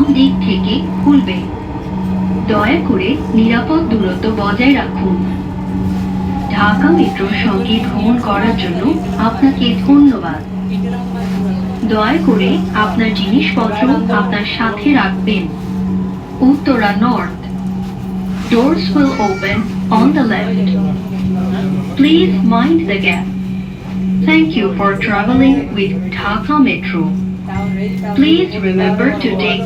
দিক থেকে খুলবে। দয়া করে নিরাপদ দূরত্ব বজায় রাখুন। ঢাকা মেট্রোর সঙ্গে ভ্রমণ করার জন্য আপনাকে ধন্যবাদ। দয়া করে আপনার জিনিসপত্র আপনার সাথে রাখবেন। Uttara north. Doors will open on the left. Please mind the gap. Thank you for traveling with Dhaka Metro. Please remember to take